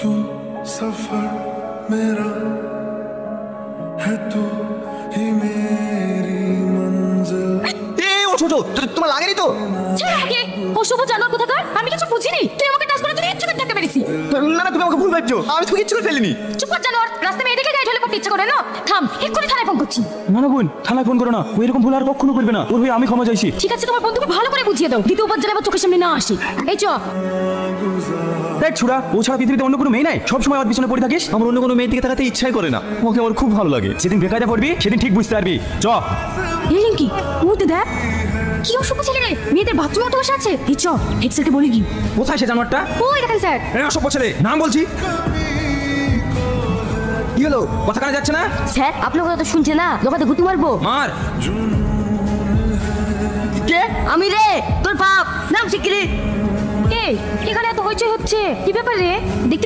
तू सफर मेरा है तू ही मेरी मंजिल। এই ও ছোট তোমার লাগেনি তো? ছেড়ে আমাকে অশুভ জানোয়ার কোথাকার, আমি কিছু বুঝিনি। তুই আমাকে টাচ করে তুই ইচ্ছে করে ধাক্কা মেরেছিস। না না তুমি আমাকে ভুল ভাবছো, আমি তো ইচ্ছে করে ফেলিনি। চুপ কর জানোয়ার, রাস্তায় মেয়ে দেখে গায়ে ঢলে পড়তে ইচ্ছে করে না। থাম, এক্ষুনি থানায় ফোন করছি। না না বোন, থানায় ফোন করো না, ও এরকম ভুল আর কখনো করবে না। ওর হয়ে আমি ক্ষমা চাইছি। ঠিক আছে, তোমার বন্ধুকে ভালো করে বুঝিয়ে দাও, দ্বিতীয়বার যেন আবার চোখের সামনে না আসে। এই চ। দেখ ছোড়া, ও ছাড়া পৃথিবীতে অন্য কোনো মেয়ে নাই, সবসময় আমার পিছনে পড়ে থাকিস। আমার অন্য কোনো মেয়ের দিকে তাকাতে ইচ্ছাই করে না, ওকে আমার খুব ভালো লাগে। যেদিন বেকায়দা পড়বি সেদিন ঠিক বুঝতে পারবি। চ। এই রিঙ্কি, মুহূর্তে দেখ কি অসভ্য ছেলে রে, মেয়েদের বাথরুমে উঠে বসে আছে। এই চ, হেডসেলকে বলি কি? কোথায় সে জানোয়ারটা? ওই দেখেন স্যার। এই অসভ্য ছেলে, নাম বলছি। কি হলো, কথা কানে যাচ্ছে না? স্যার, আপনার কথা তো শুনছে না, লোকাতে গুটি মারবো। মার। কে? আমি রে, তোর বাপ। নাম শিগগিরি। এই, এখানে এত হইচই হচ্ছে, কি ব্যাপার রে? দেখতে